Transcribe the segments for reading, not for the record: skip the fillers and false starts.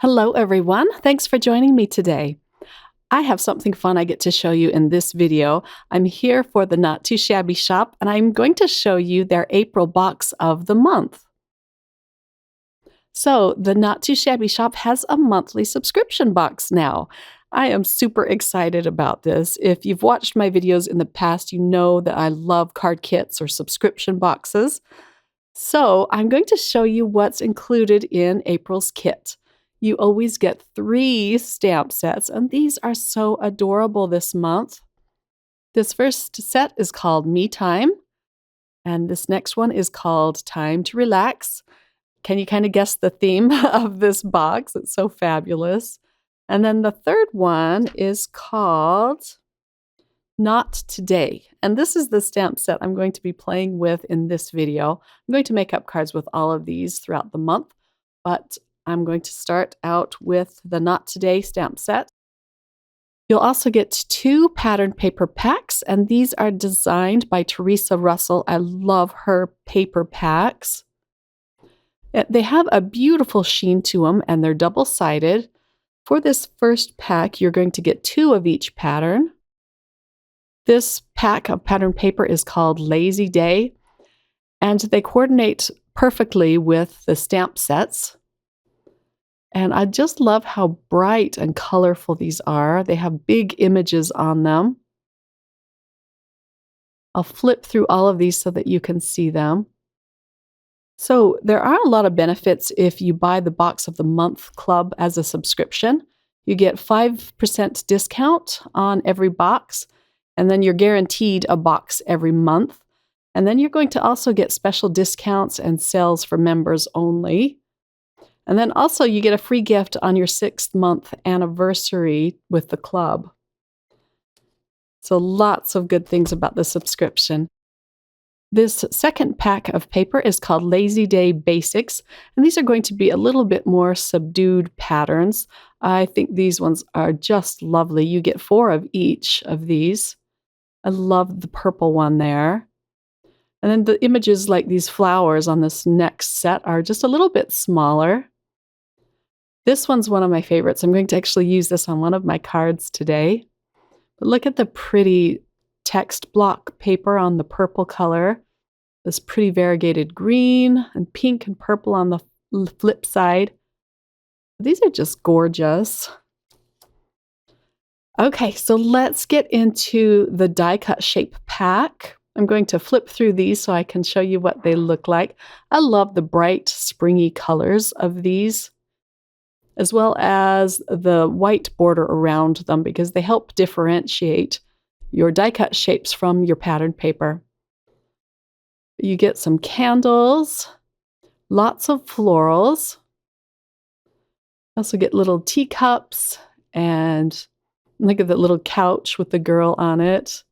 Hello, everyone. Thanks for joining me today. I have something fun I get to show you in this video. I'm here for the Not Too Shabby Shop, and I'm going to show you their April box of the month. So, the Not Too Shabby Shop has a monthly subscription box now. I am super excited about this. If you've watched my videos in the past, you know that I love card kits or subscription boxes. So, I'm going to show you what's included in April's kit. You always get 3 stamp sets, and these are so adorable this month. This first set is called Me Time, and this next one is called Time to Relax. Can you kind of guess the theme of this box? It's so fabulous. And then the third one is called Not Today. And this is the stamp set I'm going to be playing with in this video. I'm going to make up cards with all of these throughout the month, but I'm going to start out with the Not Today stamp set. You'll also get 2 pattern paper packs, and these are designed by Teresa Russell. I love her paper packs. They have a beautiful sheen to them, and they're double-sided. For this first pack, you're going to get 2 of each pattern. This pack of pattern paper is called Lazy Day, and they coordinate perfectly with the stamp sets. And I just love how bright and colorful these are. They have big images on them. I'll flip through all of these so that you can see them. So there are a lot of benefits if you buy the Box of the Month Club as a subscription. You get 5% discount on every box, and then you're guaranteed a box every month. And then you're going to also get special discounts and sales for members only. And then also you get a free gift on your 6th month anniversary with the club. So lots of good things about the subscription. This second pack of paper is called Lazy Day Basics, and these are going to be a little bit more subdued patterns. I think these ones are just lovely. You get 4 of each of these. I love the purple one there. And then the images like these flowers on this next set are just a little bit smaller. This one's one of my favorites. I'm going to actually use this on one of my cards today. But look at the pretty text block paper on the purple color. This pretty variegated green and pink and purple on the flip side. These are just gorgeous. Okay, so let's get into the die cut shape pack. I'm going to flip through these so I can show you what they look like. I love the bright, springy colors of these, as well as the white border around them, because they help differentiate your die cut shapes from your pattern paper. You get some candles, lots of florals. Also get little teacups, and look at the little couch with the girl on it.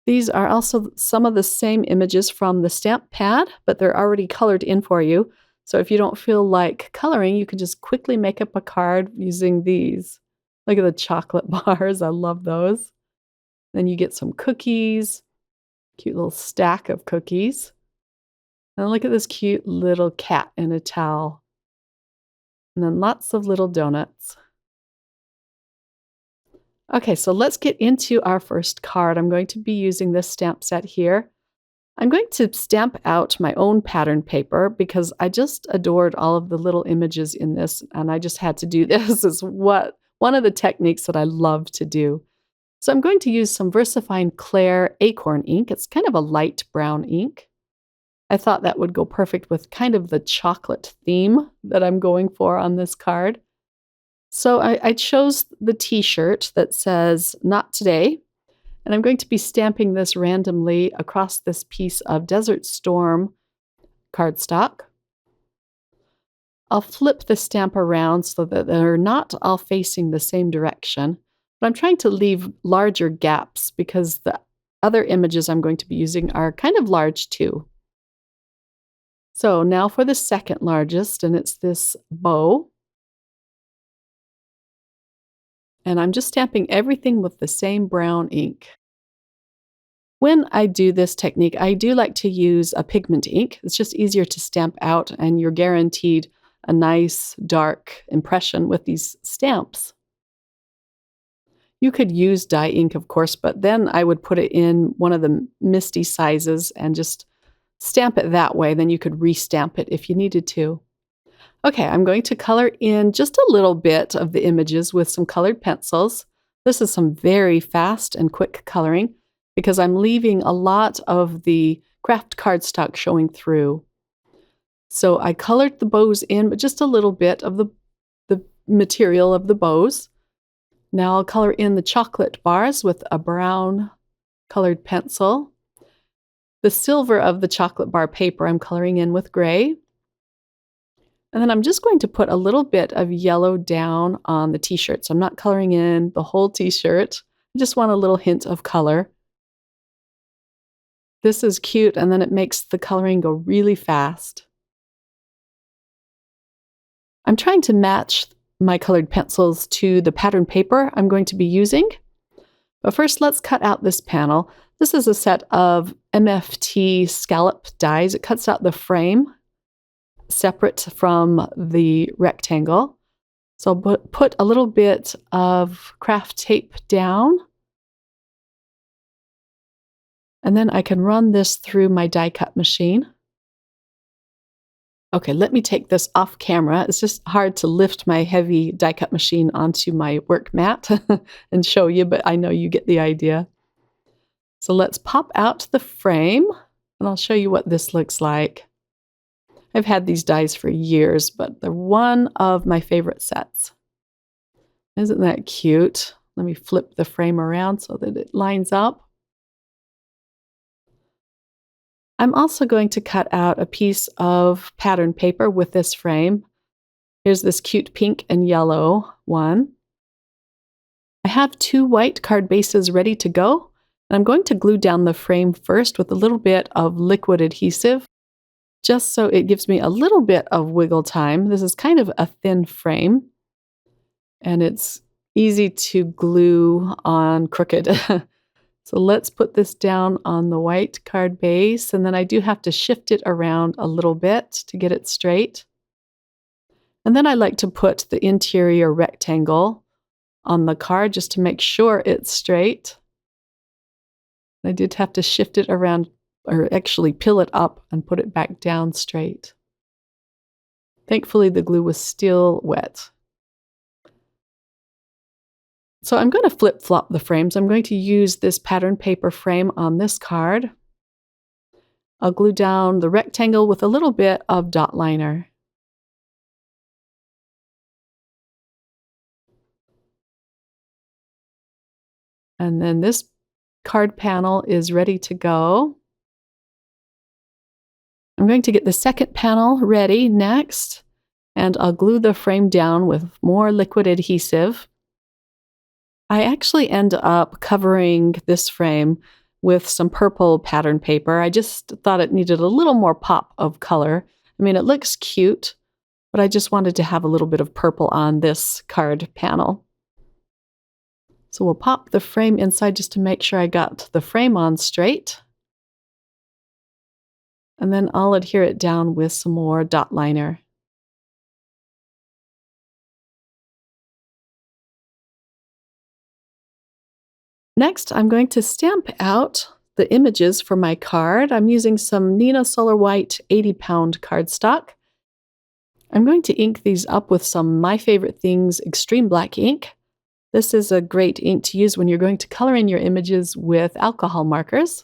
These are also some of the same images from the stamp pad, but they're already colored in for you. So if you don't feel like coloring, you can just quickly make up a card using these. Look at the chocolate bars. I love those. Then you get some cookies, cute little stack of cookies. And look at this cute little cat in a towel. And then lots of little donuts. Okay, so let's get into our first card. I'm going to be using this stamp set here. I'm going to stamp out my own pattern paper because I just adored all of the little images in this, and I just had to do this. It's one of the techniques that I love to do. So I'm going to use some VersaFine Clair Acorn ink. It's kind of a light brown ink. I thought that would go perfect with kind of the chocolate theme that I'm going for on this card. So I chose the t-shirt that says, Not Today. And I'm going to be stamping this randomly across this piece of Desert Storm cardstock. I'll flip the stamp around so that they're not all facing the same direction. But I'm trying to leave larger gaps because the other images I'm going to be using are kind of large too. So now for the second largest, and it's this bow. And I'm just stamping everything with the same brown ink. When I do this technique, I do like to use a pigment ink. It's just easier to stamp out, and you're guaranteed a nice dark impression with these stamps. You could use dye ink, of course, but then I would put it in one of the misty sizes and just stamp it that way. Then you could re-stamp it if you needed to. Okay, I'm going to color in just a little bit of the images with some colored pencils. This is some very fast and quick coloring because I'm leaving a lot of the craft cardstock showing through. So I colored the bows in, but just a little bit of the material of the bows. Now I'll color in the chocolate bars with a brown colored pencil. The silver of the chocolate bar paper I'm coloring in with gray. And then I'm just going to put a little bit of yellow down on the t-shirt. So I'm not coloring in the whole t-shirt. I just want a little hint of color. This is cute, and then it makes the coloring go really fast. I'm trying to match my colored pencils to the pattern paper I'm going to be using. But first, let's cut out this panel. This is a set of MFT scallop dies. It cuts out the frame separate from the rectangle. So I'll put a little bit of craft tape down. And then I can run this through my die cut machine. Okay, let me take this off camera. It's just hard to lift my heavy die cut machine onto my work mat and show you, but I know you get the idea. So let's pop out the frame, and I'll show you what this looks like. I've had these dies for years, but they're one of my favorite sets. Isn't that cute? Let me flip the frame around so that it lines up. I'm also going to cut out a piece of pattern paper with this frame. Here's this cute pink and yellow one. I have 2 white card bases ready to go, and I'm going to glue down the frame first with a little bit of liquid adhesive, just so it gives me a little bit of wiggle time. This is kind of a thin frame, and it's easy to glue on crooked. So let's put this down on the white card base, and then I do have to shift it around a little bit to get it straight. And then I like to put the interior rectangle on the card just to make sure it's straight. I did have to shift it around, or actually peel it up and put it back down straight. Thankfully, the glue was still wet. So I'm going to flip-flop the frames. I'm going to use this pattern paper frame on this card. I'll glue down the rectangle with a little bit of dot liner. And then this card panel is ready to go. I'm going to get the second panel ready next, and I'll glue the frame down with more liquid adhesive. I actually end up covering this frame with some purple pattern paper. I just thought it needed a little more pop of color. I mean, it looks cute, but I just wanted to have a little bit of purple on this card panel. So we'll pop the frame inside just to make sure I got the frame on straight. And then I'll adhere it down with some more dot liner. Next, I'm going to stamp out the images for my card. I'm using some Neenah Solar White 80-pound cardstock. I'm going to ink these up with some My Favorite Things Extreme Black ink. This is a great ink to use when you're going to color in your images with alcohol markers.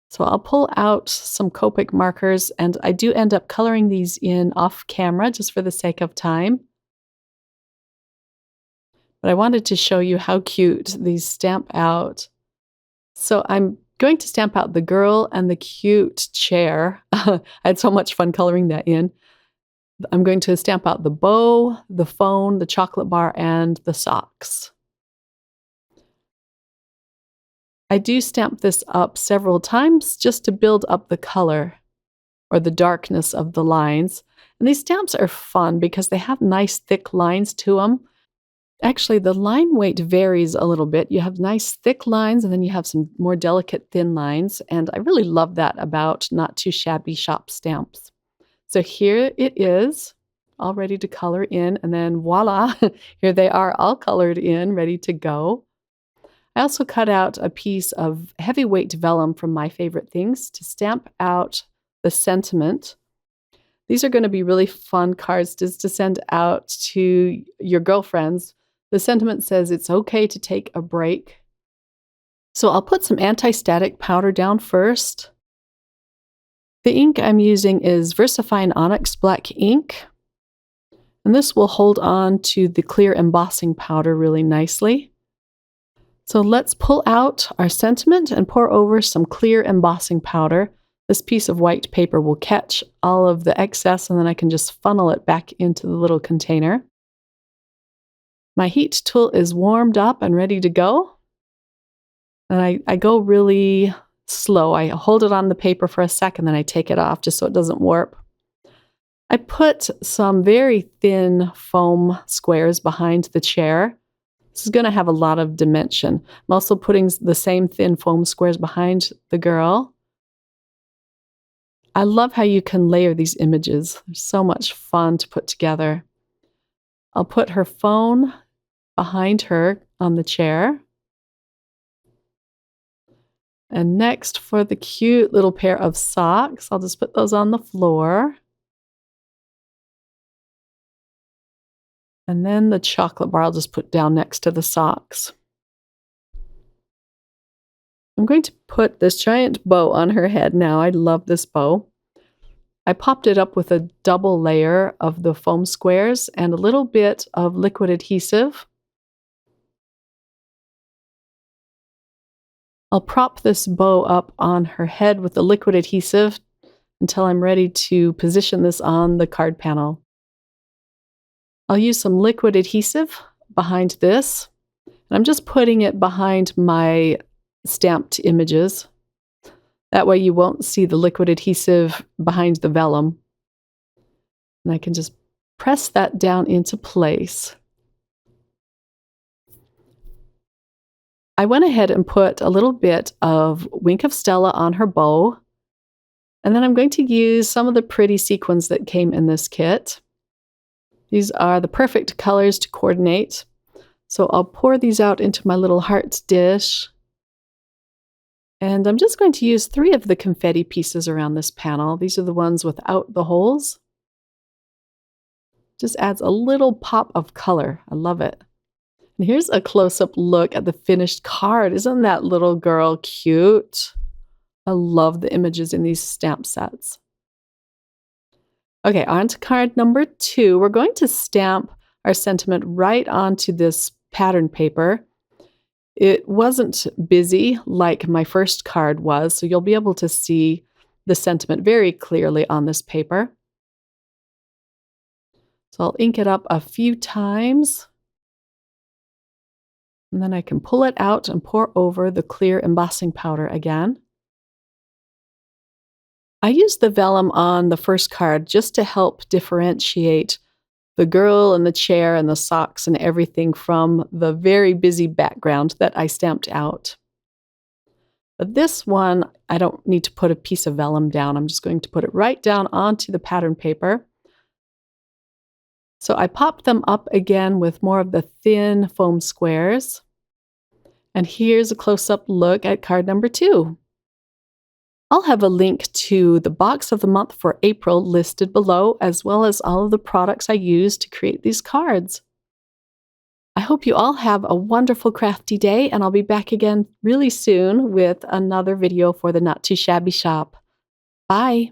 So I'll pull out some Copic markers, and I do end up coloring these in off camera just for the sake of time. But I wanted to show you how cute these stamp out. So I'm going to stamp out the girl and the cute chair. I had so much fun coloring that in. I'm going to stamp out the bow, the phone, the chocolate bar, and the socks. I do stamp this up several times just to build up the color or the darkness of the lines. And these stamps are fun because they have nice thick lines to them. Actually, the line weight varies a little bit. You have nice thick lines, and then you have some more delicate thin lines. And I really love that about Not Too Shabby Shop stamps. So here it is. all ready to color in, and then voila, here they are all colored in, ready to go. I also cut out a piece of heavyweight vellum from My Favorite Things to stamp out the sentiment. These are going to be really fun cards just to send out to your girlfriends. The sentiment says it's okay to take a break. So I'll put some anti-static powder down first. The ink I'm using is VersaFine Onyx Black ink. And this will hold on to the clear embossing powder really nicely. So let's pull out our sentiment and pour over some clear embossing powder. This piece of white paper will catch all of the excess, and then I can just funnel it back into the little container. My heat tool is warmed up and ready to go. And I go really slow. I hold it on the paper for a second, then I take it off just so it doesn't warp. I put some very thin foam squares behind the chair. This is going to have a lot of dimension. I'm also putting the same thin foam squares behind the girl. I love how you can layer these images. They're so much fun to put together. I'll put her phone behind her on the chair. And next, for the cute little pair of socks, I'll just put those on the floor. And then the chocolate bar I'll just put down next to the socks. I'm going to put this giant bow on her head now. I love this bow. I popped it up with a double layer of the foam squares and a little bit of liquid adhesive. I'll prop this bow up on her head with the liquid adhesive until I'm ready to position this on the card panel. I'll use some liquid adhesive behind this, and I'm just putting it behind my stamped images. That way you won't see the liquid adhesive behind the vellum. And I can just press that down into place. I went ahead and put a little bit of Wink of Stella on her bow. And then I'm going to use some of the pretty sequins that came in this kit. These are the perfect colors to coordinate. So I'll pour these out into my little hearts dish. And I'm just going to use 3 of the confetti pieces around this panel. These are the ones without the holes. Just adds a little pop of color. I love it. And here's a close-up look at the finished card. Isn't that little girl cute? I love the images in these stamp sets. Okay, on to card number 2. We're going to stamp our sentiment right onto this pattern paper. It wasn't busy like my first card was, so you'll be able to see the sentiment very clearly on this paper. So I'll ink it up a few times. And then I can pull it out and pour over the clear embossing powder again. I used the vellum on the first card just to help differentiate the girl and the chair and the socks and everything from the very busy background that I stamped out. But this one, I don't need to put a piece of vellum down. I'm just going to put it right down onto the pattern paper. So I popped them up again with more of the thin foam squares. And here's a close-up look at card number 2. I'll have a link to the box of the month for April listed below, as well as all of the products I used to create these cards. I hope you all have a wonderful crafty day, and I'll be back again really soon with another video for the Not Too Shabby Shop. Bye!